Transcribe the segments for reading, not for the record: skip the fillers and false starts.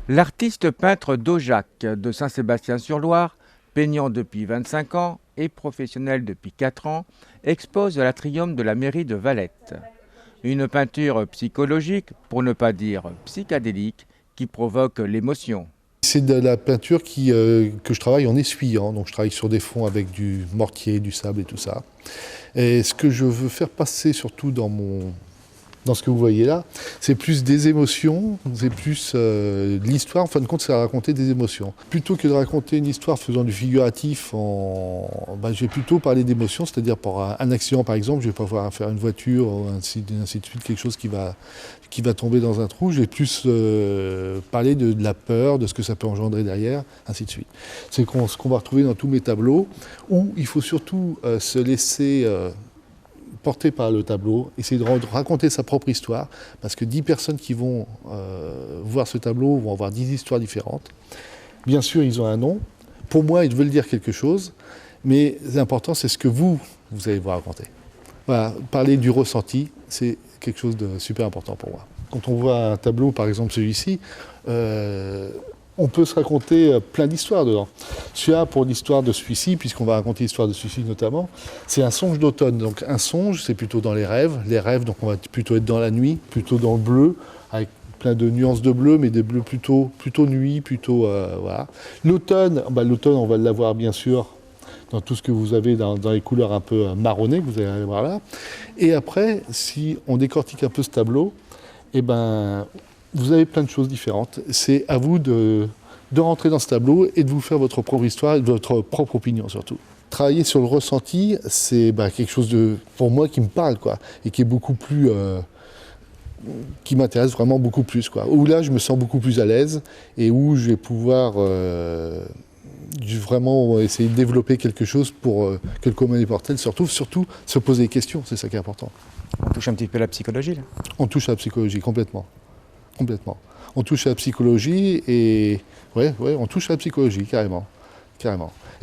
L'artiste peintre Daujac de Saint-Sébastien-sur-Loire, peignant depuis 25 ans et professionnel depuis 4 ans, expose à l'Atrium de la mairie de Valette. Une peinture psychologique, pour ne pas dire psychédélique, qui provoque l'émotion. C'est de la peinture que je travaille en essuyant, donc je travaille sur des fonds avec du mortier, du sable et tout ça. Et ce que je veux faire passer surtout dans ce que vous voyez là, c'est plus des émotions, c'est plus de l'histoire. En fin de compte, c'est à raconter des émotions. Plutôt que de raconter une histoire faisant du figuratif, je vais plutôt parler d'émotions, c'est-à-dire pour un accident par exemple, je vais pas pouvoir faire une voiture, ou ainsi de suite, quelque chose qui va tomber dans un trou. Je vais plus parler de la peur, de ce que ça peut engendrer derrière, ainsi de suite. C'est ce qu'on va retrouver dans tous mes tableaux, où il faut surtout se laisser porté par le tableau, essayer de raconter sa propre histoire, parce que 10 personnes qui vont voir ce tableau vont avoir 10 histoires différentes. Bien sûr, ils ont un nom. Pour moi, ils veulent dire quelque chose, mais l'important, c'est ce que vous allez vous raconter. Voilà, parler du ressenti, c'est quelque chose de super important pour moi. Quand on voit un tableau, par exemple celui-ci, on peut se raconter plein d'histoires dedans. Celui-là, pour l'histoire de celui-ci, puisqu'on va raconter l'histoire de celui-ci notamment, c'est un songe d'automne. Donc un songe, c'est plutôt dans les rêves. Les rêves, donc on va plutôt être dans la nuit, plutôt dans le bleu, avec plein de nuances de bleu, mais des bleus plutôt nuit, plutôt voilà. L'automne, l'automne, on va l'avoir bien sûr dans tout ce que vous avez dans les couleurs un peu marronnées que vous allez voir là. Et après, si on décortique un peu ce tableau, vous avez plein de choses différentes. C'est à vous de rentrer dans ce tableau et de vous faire votre propre histoire et votre propre opinion surtout. Travailler sur le ressenti, c'est quelque chose pour moi qui me parle, quoi, et qui est beaucoup plus, qui m'intéresse vraiment beaucoup plus, quoi. Où là, je me sens beaucoup plus à l'aise et où je vais pouvoir vraiment essayer de développer quelque chose pour que le commun des mortels surtout se poser des questions. C'est ça qui est important. On touche un petit peu à la psychologie, là. On touche à la psychologie complètement. Complètement. On touche à la psychologie et on touche à la psychologie carrément.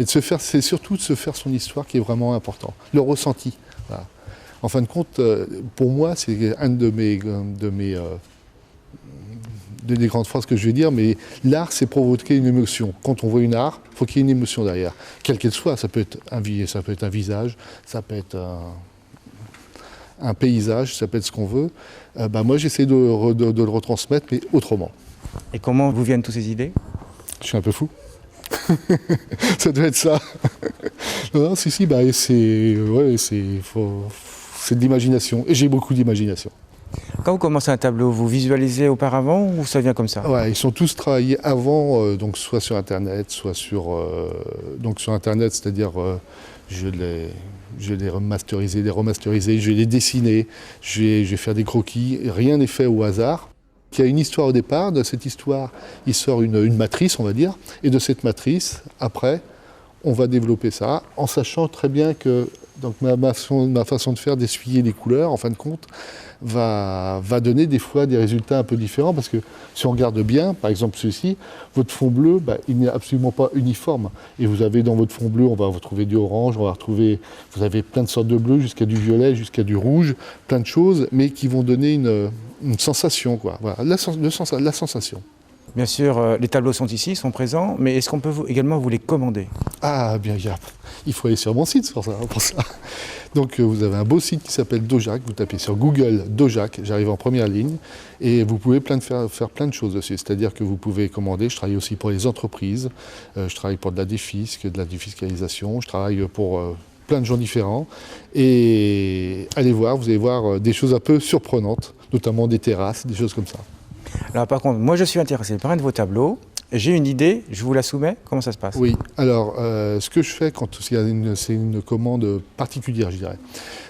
Et c'est surtout de se faire son histoire qui est vraiment important. Le ressenti. Voilà. En fin de compte, pour moi, c'est une des grandes phrases que je vais dire, mais l'art, c'est provoquer une émotion. Quand on voit une art, il faut qu'il y ait une émotion derrière, quelle qu'elle soit. Ça peut être un visage, ça peut être un paysage, ça peut être ce qu'on veut. Moi, j'essaie de le retransmettre, mais autrement. Et comment vous viennent toutes ces idées? Je suis un peu fou. Ça doit être ça. Non, c'est de l'imagination. Et j'ai beaucoup d'imagination. Quand vous commencez un tableau, vous visualisez auparavant ou ça vient comme ça? Ouais, ils sont tous travaillés avant, donc soit sur Internet, soit sur Internet, c'est-à-dire je les remasteriser, je vais les dessiner, je vais faire des croquis. Rien n'est fait au hasard. Il y a une histoire au départ. De cette histoire, il sort une matrice, on va dire. Et de cette matrice, après, on va développer ça en sachant très bien que donc ma façon de faire, d'essuyer les couleurs, en fin de compte, va donner des fois des résultats un peu différents. Parce que si on regarde bien, par exemple celui-ci, votre fond bleu, il n'est absolument pas uniforme. Et vous avez dans votre fond bleu, on va retrouver du orange, vous avez plein de sortes de bleu, jusqu'à du violet, jusqu'à du rouge, plein de choses, mais qui vont donner une sensation, quoi. Voilà, la sensation. Bien sûr, les tableaux sont ici, sont présents, mais est-ce qu'on peut également vous les commander? Ah, bien, il faut aller sur mon site pour ça. Donc, vous avez un beau site qui s'appelle Daujac. Vous tapez sur Google Daujac, j'arrive en première ligne, et vous pouvez faire plein de choses dessus. C'est-à-dire que vous pouvez commander. Je travaille aussi pour les entreprises, je travaille pour de la défiscalisation, je travaille pour plein de gens différents. Et allez voir, vous allez voir des choses un peu surprenantes, notamment des terrasses, des choses comme ça. Alors par contre, moi je suis intéressé par un de vos tableaux, j'ai une idée, je vous la soumets, comment ça se passe? Oui, alors ce que je fais quand c'est une commande particulière, je dirais.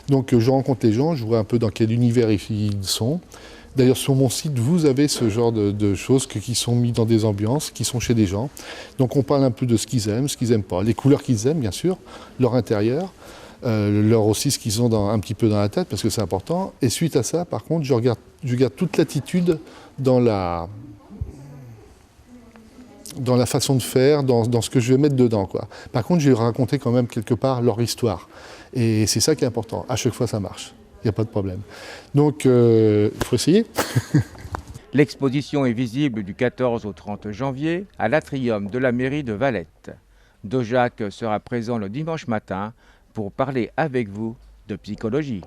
Donc je rencontre les gens, je vois un peu dans quel univers ils sont. D'ailleurs sur mon site, vous avez ce genre de choses qui sont mises dans des ambiances, qui sont chez des gens. Donc on parle un peu de ce qu'ils aiment, ce qu'ils n'aiment pas, les couleurs qu'ils aiment bien sûr, leur intérieur. Leur aussi ce qu'ils ont un petit peu dans la tête, parce que c'est important. Et suite à ça, par contre, je garde toute l'attitude dans la façon de faire, dans ce que je vais mettre dedans, quoi. Par contre, je vais raconter quand même quelque part leur histoire. Et c'est ça qui est important. À chaque fois, ça marche. Il n'y a pas de problème. Donc, il faut essayer. L'exposition est visible du 14 au 30 janvier à l'Atrium de la mairie de Valette. Dojac sera présent le dimanche matin pour parler avec vous de psychologie.